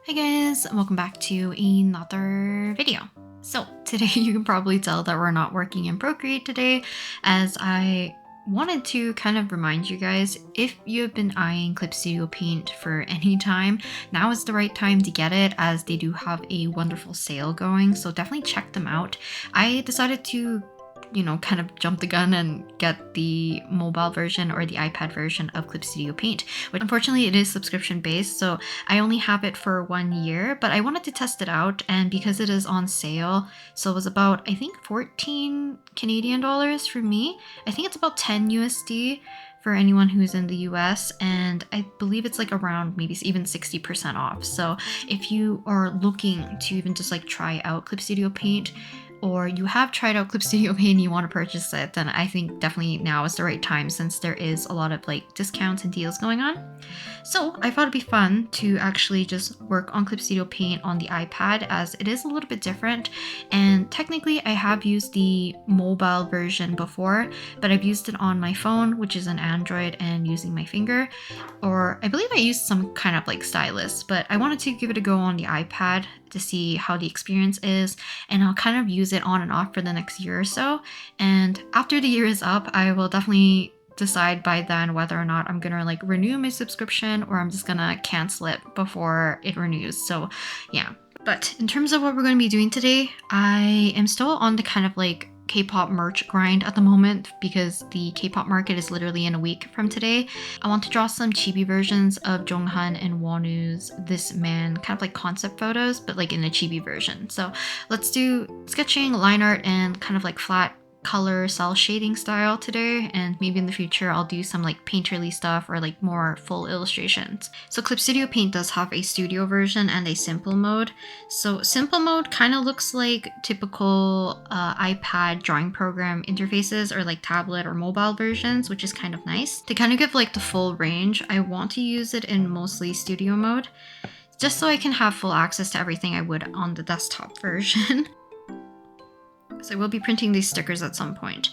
Hi guys, welcome back to another video. So today you can probably tell that we're not working in Procreate today, as I wanted to kind of remind you guys, if you have been eyeing Clip Studio Paint for any time, now is the right time to get it, as they do have a wonderful sale going, so definitely check them out. I decided to kind of jump the gun and get the mobile version or the iPad version of Clip Studio Paint, which unfortunately it is subscription based, so I only have it for 1 year, but I wanted to test it out, and because it is on sale, so it was about, I think, 14 Canadian dollars for me. I think it's about 10 USD for anyone who's in the US, and I believe it's like around maybe even 60% off. So if you are looking to even just like try out Clip Studio Paint, or you have tried out Clip Studio Paint and you want to purchase it, then I think definitely now is the right time, since there is a lot of like discounts and deals going on. So I thought it'd be fun to actually just work on Clip Studio Paint on the iPad, as it is a little bit different. And technically I have used the mobile version before, but I've used it on my phone, which is an Android, and using my finger, or I believe I used some kind of like stylus, but I wanted to give it a go on the iPad to see how the experience is, and I'll kind of use it on and off for the next year or so. And after the year is up, I will definitely decide by then whether or not I'm gonna like renew my subscription, or I'm just gonna cancel it before it renews. So yeah. But in terms of what we're going to be doing today, I am still on the kind of like K-pop merch grind at the moment, because the K-pop market is literally in a week from today. I want to draw some chibi versions of Jonghan and Wonu's This Man kind of like concept photos, but like in a chibi version. So let's do sketching, line art, and kind of like flat color cell shading style today, and maybe in the future I'll do some like painterly stuff or like more full illustrations. So Clip Studio Paint does have a studio version and a simple mode. So simple mode kind of looks like typical iPad drawing program interfaces, or like tablet or mobile versions, which is kind of nice. To kind of give like the full range, I want to use it in mostly studio mode, just so I can have full access to everything I would on the desktop version. So I will be printing these stickers at some point.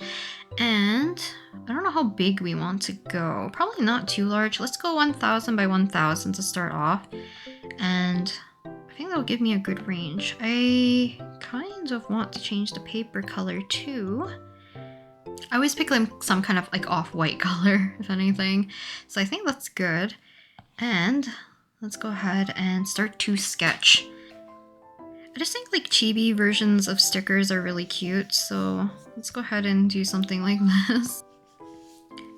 And I don't know how big we want to go. Probably not too large. Let's go 1000 by 1000 to start off. And I think that'll give me a good range. I kind of want to change the paper color too. I always pick like some kind of like off-white color, if anything. So I think that's good. And let's go ahead and start to sketch. I just think like chibi versions of stickers are really cute, so let's go ahead and do something like this.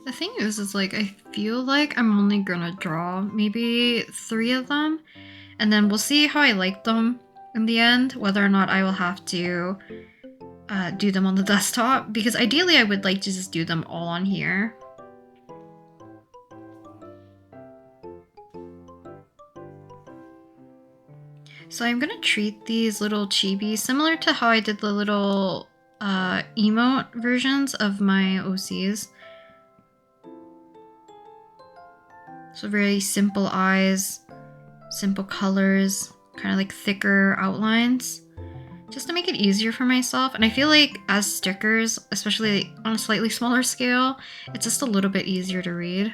The thing is like I feel like I'm only gonna draw maybe 3 of them, and then we'll see how I like them in the end, whether or not I will have to do them on the desktop, because ideally I would like to just do them all on here. So I'm gonna treat these little chibis similar to how I did the little emote versions of my OCs. So very simple eyes, simple colors, kind of like thicker outlines, just to make it easier for myself. And I feel like as stickers, especially on a slightly smaller scale, it's just a little bit easier to read.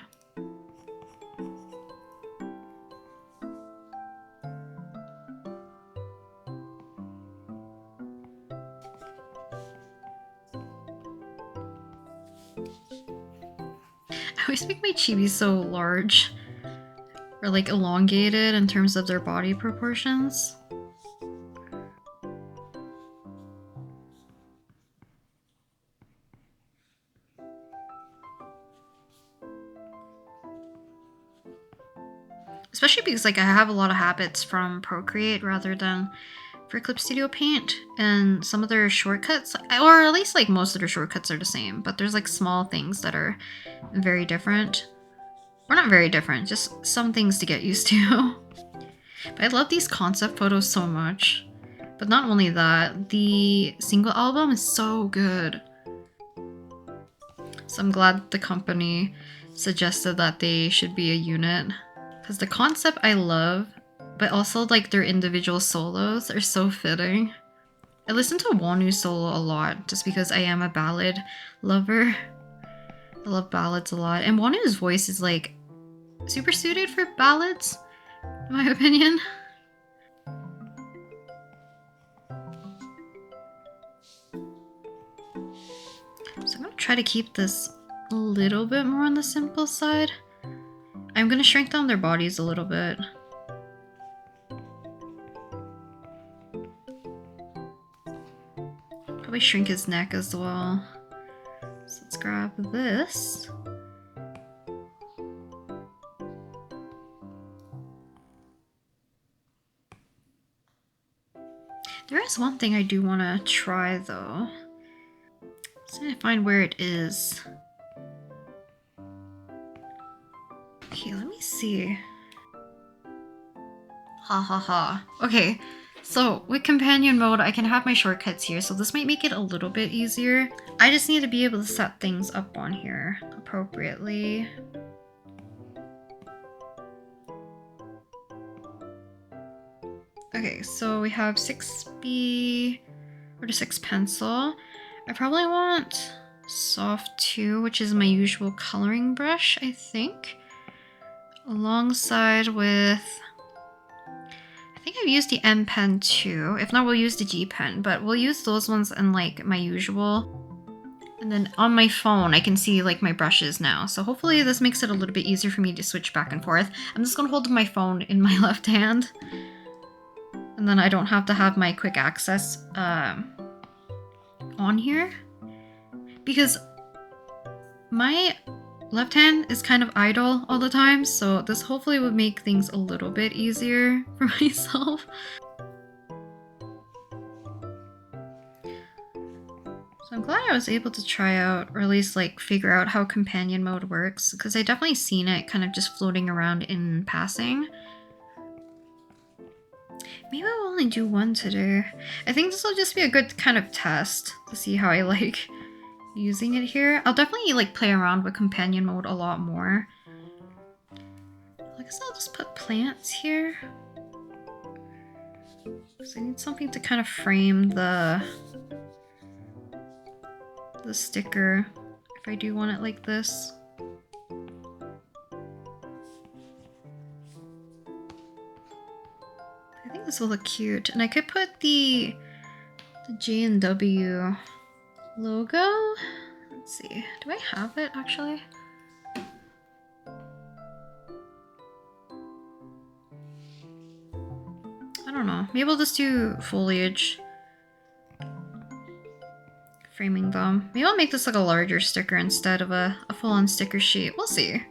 I always make my chibis so large, or like elongated in terms of their body proportions. Especially because like I have a lot of habits from Procreate rather than for Clip Studio Paint, and some of their shortcuts, or at least like most of their shortcuts, are the same, but there's like small things that are very different. Or not very different, just some things to get used to. But I love these concept photos so much. But not only that, the single album is so good. So I'm glad the company suggested that they should be a unit, because the concept I love, but also like their individual solos are so fitting. I listen to Wonu's solo a lot just because I am a ballad lover. I love ballads a lot, and Wonu's voice is like super suited for ballads, in my opinion. try to keep this a little bit more on the simple side. I'm gonna shrink down their bodies a little bit. Probably shrink his neck as well. So let's grab this. There is one thing I do want to try though. Just need to find where it is. Okay, let me see. Ha ha ha. Okay, so with companion mode, I can have my shortcuts here, so this might make it a little bit easier. I just need to be able to set things up on here appropriately. Okay, so we have 6B or the 6 pencil. I probably want soft 2, which is my usual coloring brush, I think. Alongside with, I think I've used the M pen too. If not, we'll use the Gpen, but we'll use those ones in like my usual. And then on my phone, I can see like my brushes now. So hopefully this makes it a little bit easier for me to switch back and forth. I'm just gonna hold my phone in my left hand. And then I don't have to have my quick access on here. Because my left hand is kind of idle all the time, so this hopefully would make things a little bit easier for myself. So I'm glad I was able to try out, or at least like figure out how companion mode works, because I definitely seen it kind of just floating around in passing. Maybe I'll only do one today. I think this will just be a good kind of test to see how I like using it here. I'll definitely like play around with companion mode a lot more. I guess I'll just put plants here. Because I need something to kind of frame the sticker if I do want it like this. I think this will look cute. And I could put the J&W logo. Let's see. Do I have it actually? I don't know. Maybe I'll just do foliage. Framing them. Maybe I'll make this like a larger sticker instead of a full-on sticker sheet. We'll see.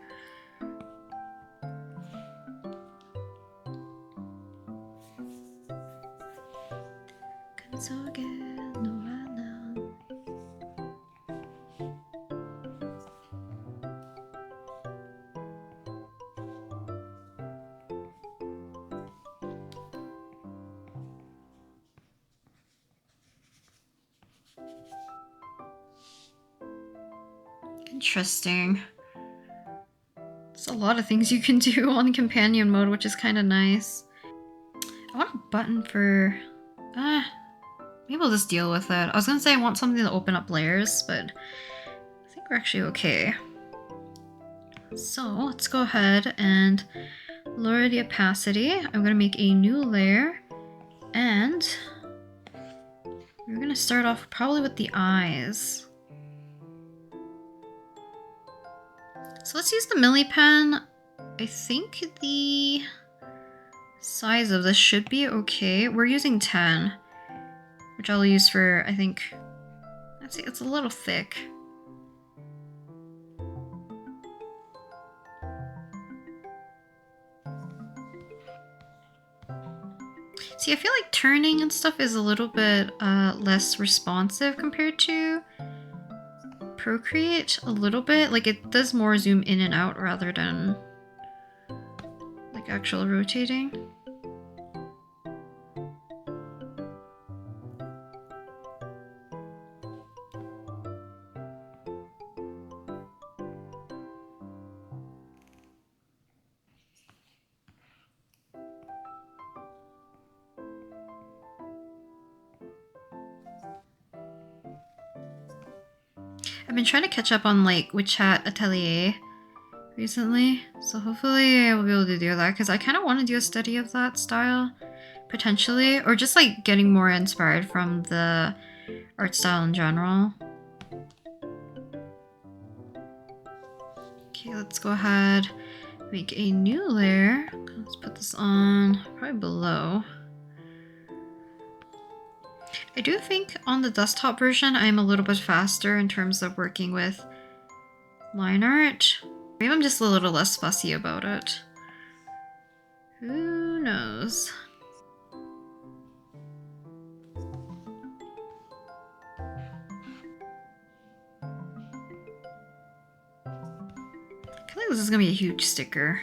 Interesting. There's a lot of things you can do on companion mode, which is kind of nice. I want a button for... maybe we'll just deal with it. I was gonna say I want something to open up layers, but I think we're actually okay. So let's go ahead and lower the opacity. I'm gonna make a new layer, and we're gonna start off probably with the eyes. So let's use the Milli pen. I think the size of this should be okay. We're using 10, which I'll use for, I think, let's see, it's a little thick. See, I feel like turning and stuff is a little bit less responsive compared to Procreate a little bit. Like it does more zoom in and out rather than like actual rotating. I've been trying to catch up on like WeChat Atelier recently, so hopefully I will be able to do that because I kind of want to do a study of that style potentially, or just like getting more inspired from the art style in general. Okay, let's go ahead, make a new layer. Let's put this on probably below. I do think on the desktop version, I'm a little bit faster in terms of working with Lineart. Maybe I'm just a little less fussy about it. Who knows? I feel like this is gonna be a huge sticker.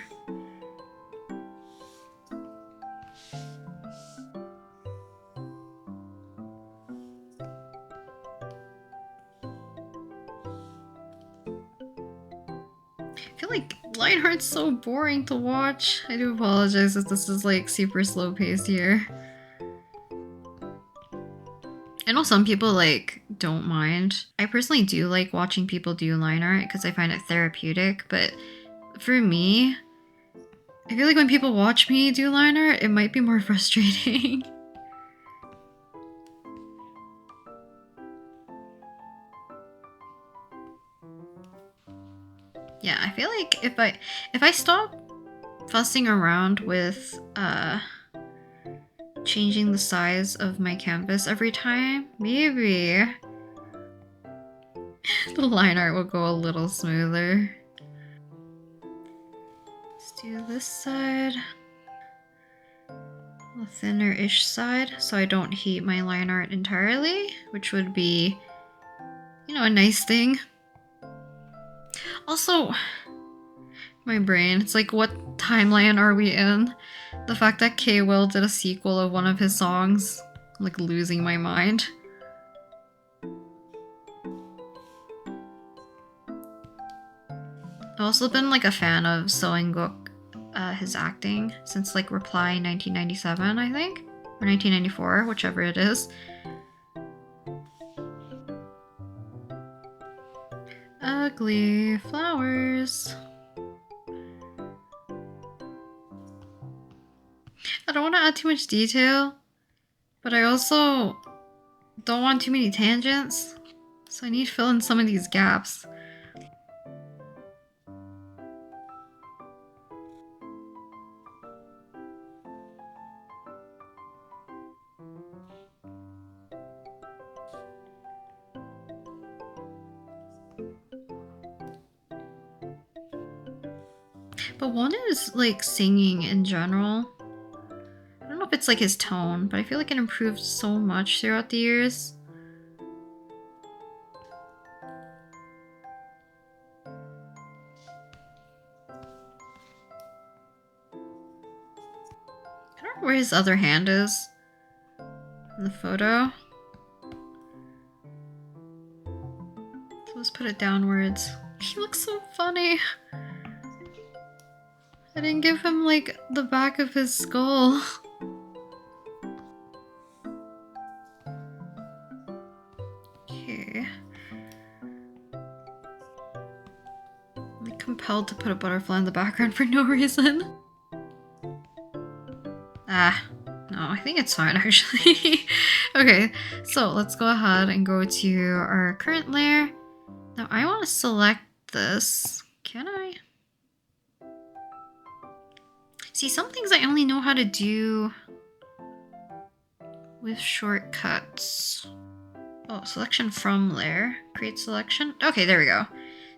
I feel like Lineart's so boring to watch. I do apologize if this is like super slow paced here. I know some people like don't mind. I personally do like watching people do line art because I find it therapeutic, but for me, I feel like when people watch me do line art, it might be more frustrating. Yeah, I feel like if I stop fussing around with changing the size of my canvas every time, maybe the line art will go a little smoother. Let's do this side. A thinner-ish side, so I don't heat my line art entirely, which would be, you know, a nice thing. Also, my brain, it's like, what timeline are we in? The fact that K-Will did a sequel of one of his songs, I'm like losing my mind. I've also been like a fan of So In-guk, his acting, since like Reply 1997, I think? Or 1994, whichever it is. Ugly flowers. I don't want to add too much detail, but I also don't want too many tangents, so I need to fill in some of these gaps. But one is like singing in general. I don't know if it's like his tone, but I feel like it improved so much throughout the years. I don't know where his other hand is in the photo. So let's put it downwards. He looks so funny. I didn't give him like the back of his skull. Okay. I'm like compelled to put a butterfly in the background for no reason. Ah, no, I think it's fine actually. Okay, so let's go ahead and go to our current layer. Now I want to select this. Can I? See, some things I only know how to do with shortcuts. Oh, selection from layer. Create selection. Okay, there we go.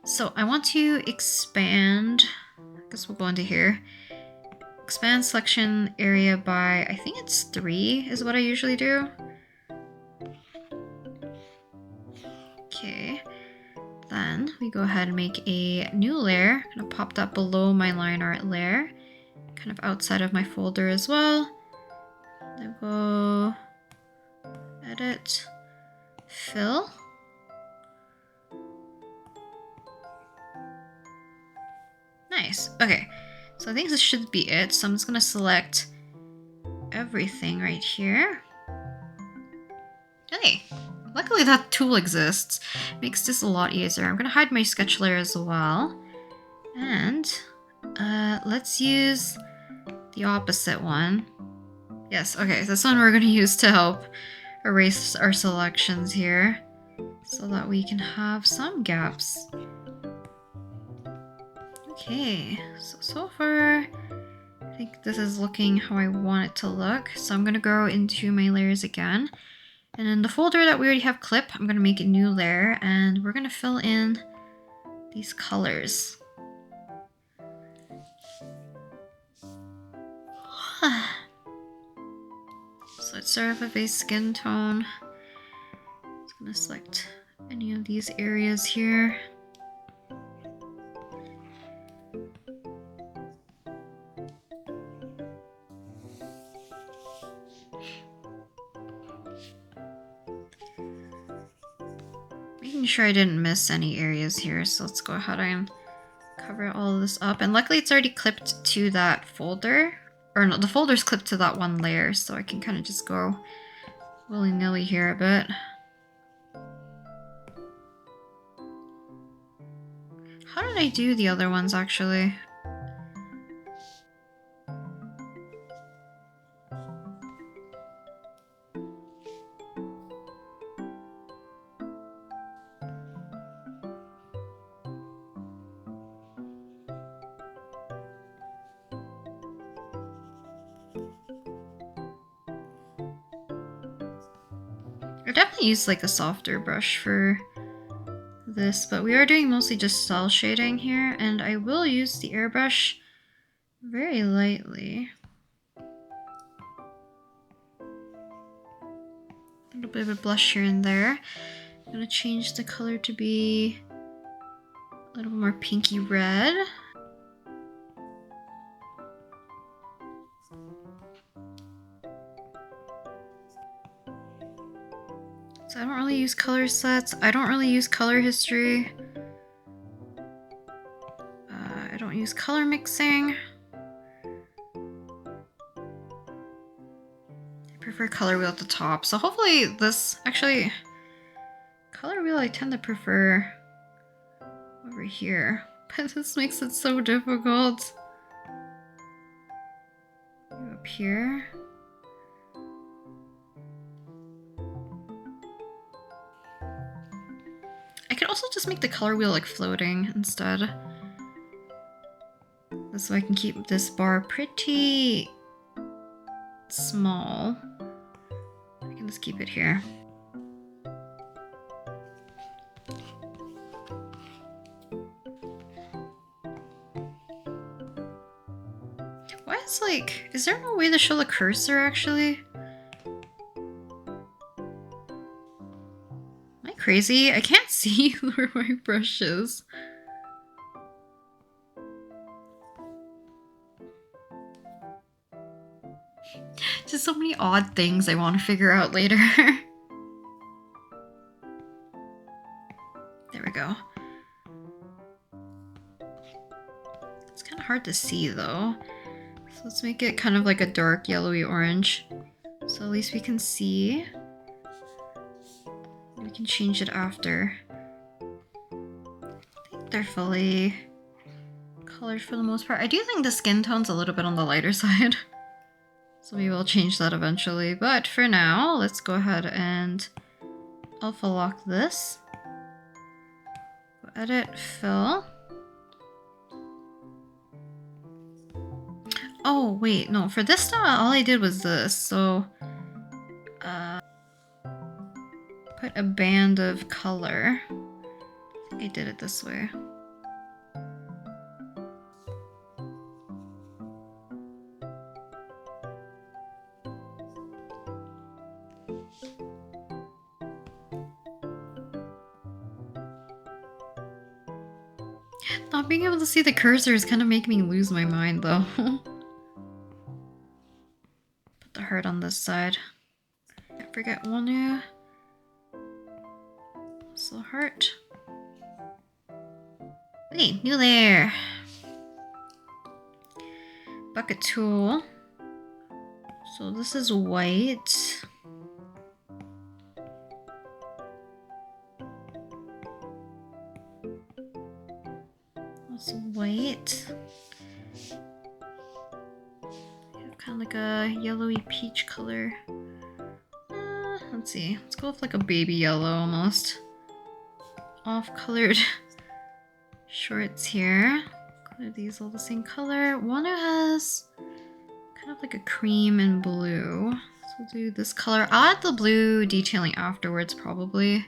So I want to expand. I guess we'll go into here. Expand selection area by, I think it's 3 is what I usually do. Okay. Then we go ahead and make a new layer. I'm gonna pop that below my line art layer, kind of outside of my folder as well. Then go edit, fill. Nice. Okay, so I think this should be it. So I'm just gonna select everything right here. Okay. Luckily that tool exists. Makes this a lot easier. I'm gonna hide my sketch layer as well. And let's use the opposite one. Yes, okay, this one we're gonna use to help erase our selections here so that we can have some gaps. Okay, so far, I think this is looking how I want it to look. So I'm gonna go into my layers again. And in the folder that we already have clip, I'm gonna make a new layer and we're gonna fill in these colors. So let's start off with a skin tone. I'm gonna select any of these areas here. Making sure I didn't miss any areas here, so let's go ahead and cover all of this up. And luckily it's already clipped to that folder. Or no, the folder's clipped to that one layer, so I can kind of just go willy-nilly here a bit. How did I do the other ones actually? I definitely use like a softer brush for this, but we are doing mostly just cell shading here, and I will use the airbrush very lightly. A little bit of a blush here and there. I'm gonna change the color to be a little more pinky red. So I don't really use color sets. I don't really use color history. I don't use color mixing. I prefer color wheel at the top. So hopefully this, actually, color wheel I tend to prefer over here. But this makes it so difficult. Go up here. I could also just make the color wheel like floating instead. This way I can keep this bar pretty small. I can just keep it here. Why is like, is there no way to show the cursor actually? Am I crazy? I can't see where my brush is. Just so many odd things I want to figure out later. There we go. It's kind of hard to see though. So let's make it kind of like a dark yellowy orange. So at least we can see. We can change it after. I think they're fully colored for the most part. I do think the skin tone's a little bit on the lighter side. So maybe we'll change that eventually. But for now, let's go ahead and alpha lock this. Go edit, fill. Oh, wait, no, for this time, all I did was this. So, put a band of color. I think I did it this way. Not being able to see the cursor is kind of making me lose my mind, though. Put the heart on this side. Can't forget Wonu. So heart. Okay, new layer. Bucket tool. So this is white. That's white. We have kind of like a yellowy peach color. Let's see. Let's go with like a baby yellow almost. Off-colored shorts here. Are these all the same color? One has kind of like a cream and blue. So we'll do this color. I'll add the blue detailing afterwards probably.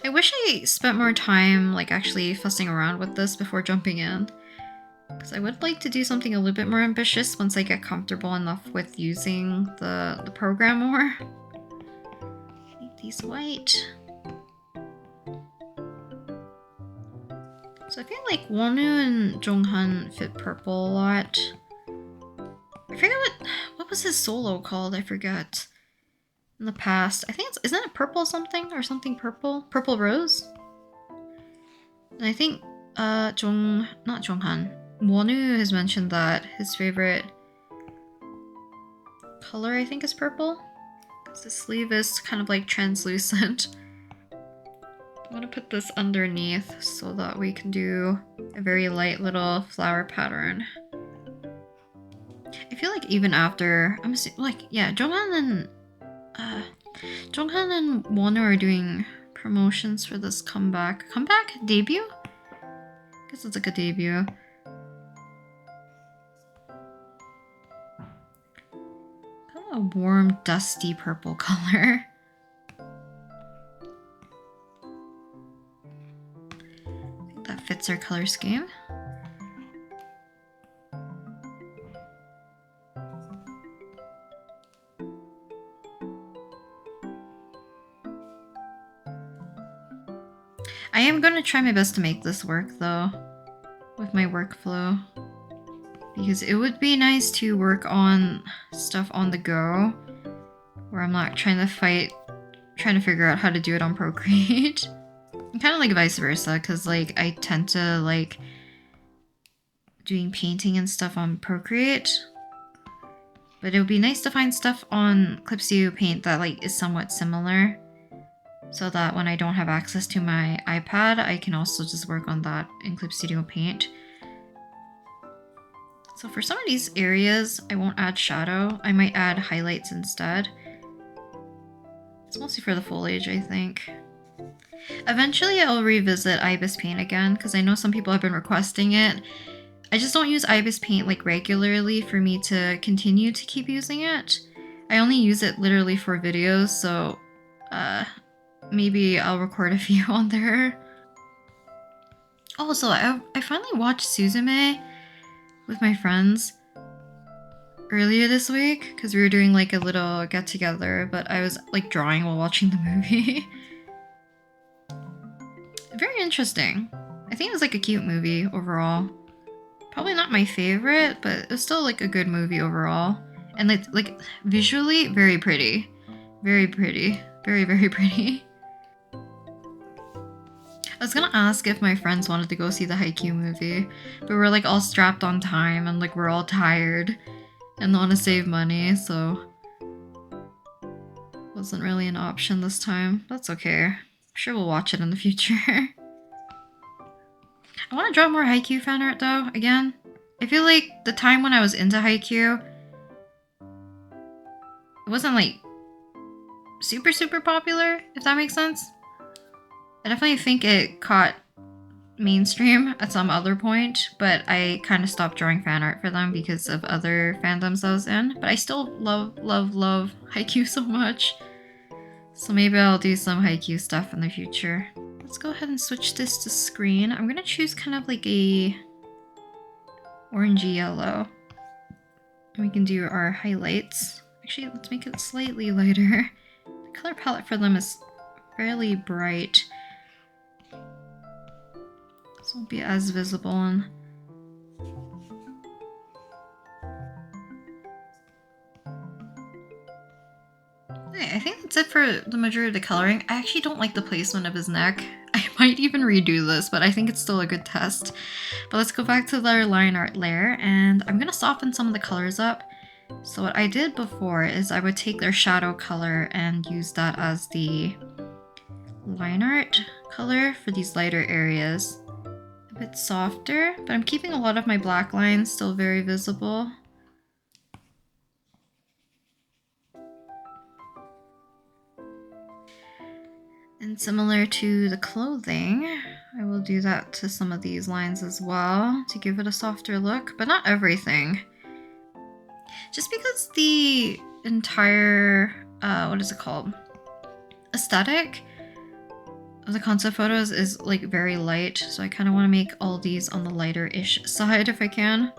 I wish I spent more time like actually fussing around with this before jumping in. Because I would like to do something a little bit more ambitious once I get comfortable enough with using the program more. Make these white. So I feel like Wonu and Jonghan fit purple a lot. I forget what was his solo called, I forget. In the past. I think isn't it purple something or something purple? Purple Rose? And I think not Jonghan. Wonu has mentioned that his favorite color I think is purple. Because the sleeve is kind of like translucent. I'm gonna put this underneath so that we can do a very light little flower pattern. I feel like even after Jonghan and Wonu are doing promotions for this comeback debut? I guess it's like a debut. Kind of a warm, dusty purple color. I think that fits our color scheme. I am going to try my best to make this work though, with my workflow. Because it would be nice to work on stuff on the go, where I'm not trying to figure out how to do it on Procreate. And kind of like vice versa, because like I tend to like doing painting and stuff on Procreate. But it would be nice to find stuff on Clip Studio Paint that like is somewhat similar, so that when I don't have access to my iPad, I can also just work on that in Clip Studio Paint. So for some of these areas, I won't add shadow. I might add highlights instead. It's mostly for the foliage, I think. Eventually, I'll revisit Ibis Paint again, because I know some people have been requesting it. I just don't use Ibis Paint like regularly for me to continue to keep using it. I only use it literally for videos, so maybe I'll record a few on there. Also, I finally watched Suzume with my friends earlier this week because we were doing like a little get together, but I was like drawing while watching the movie. Very interesting. I think it was like a cute movie overall. Probably not my favorite, but it was still like a good movie overall. And like visually very pretty. Very pretty. Very, very pretty. I was gonna ask if my friends wanted to go see the Haikyuu movie, but we're like all strapped on time and like we're all tired and want to save money, so wasn't really an option this time. That's okay. I'm sure we'll watch it in the future. I want to draw more Haikyuu fan art though, again. I feel like the time when I was into Haikyuu, it wasn't like super popular, if that makes sense. I definitely think it caught mainstream at some other point, but I kind of stopped drawing fan art for them because of other fandoms I was in. But I still love Haikyuu so much. So maybe I'll do some Haikyuu stuff in the future. Let's go ahead and switch this to screen. I'm gonna choose kind of like a orangey yellow. And we can do our highlights. Actually, let's make it slightly lighter. The color palette for them is fairly bright. This won't be as visible. And I think that's it for the majority of the coloring. I actually don't like the placement of his neck. I might even redo this, but I think it's still a good test. But let's go back to the line art layer, and I'm gonna soften some of the colors up. So what I did before is I would take their shadow color and use that as the line art color for these lighter areas. A bit softer, but I'm keeping a lot of my black lines still very visible. And similar to the clothing, I will do that to some of these lines as well to give it a softer look, but not everything. Just because the entire, what is it called? Aesthetic of the concept photos is like very light, so I kind of want to make all these on the lighter-ish side if I can.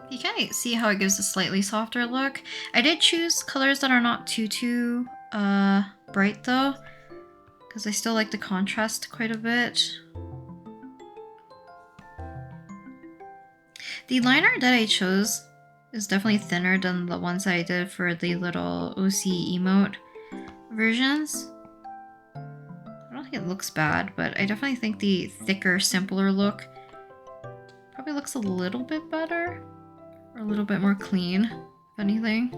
You kind of see how it gives a slightly softer look. I did choose colors that are not too bright though, because I still like the contrast quite a bit. The line art that I chose is definitely thinner than the ones that I did for the little OC emote versions. I don't think it looks bad, but I definitely think the thicker, simpler look probably looks a little bit better. Or a little bit more clean, if anything.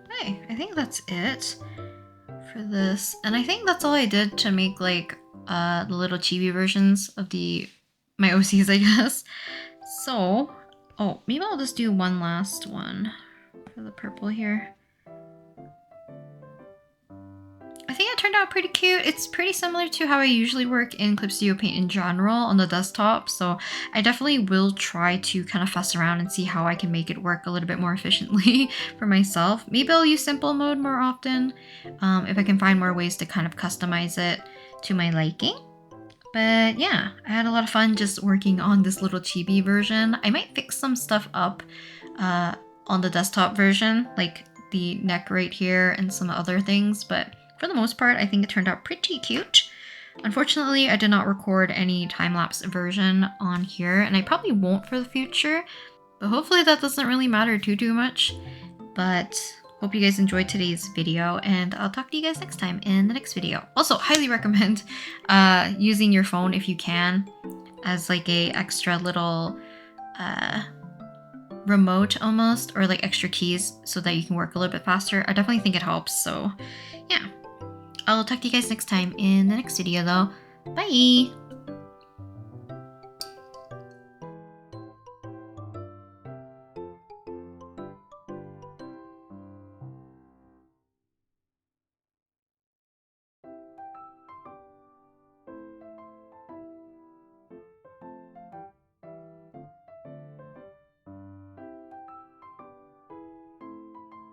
Okay, I think that's it for this. And I think that's all I did to make like the little chibi versions of my OCs, I guess. So, oh, maybe I'll just do one last one for the purple here. I think it turned out pretty cute. It's pretty similar to how I usually work in Clip Studio Paint in general on the desktop, so I definitely will try to kind of fuss around and see how I can make it work a little bit more efficiently for myself. Maybe I'll use simple mode more often if I can find more ways to kind of customize it to my liking. But yeah, I had a lot of fun just working on this little chibi version. I might fix some stuff up on the desktop version, like the neck right here and some other things, but for the most part, I think it turned out pretty cute. Unfortunately, I did not record any time-lapse version on here, and I probably won't for the future, but hopefully that doesn't really matter too much. But hope you guys enjoyed today's video, and I'll talk to you guys next time in the next video. Also, highly recommend using your phone if you can as like a extra little remote almost, or like extra keys so that you can work a little bit faster. I definitely think it helps, so yeah. I'll talk to you guys next time in the next video though. Bye!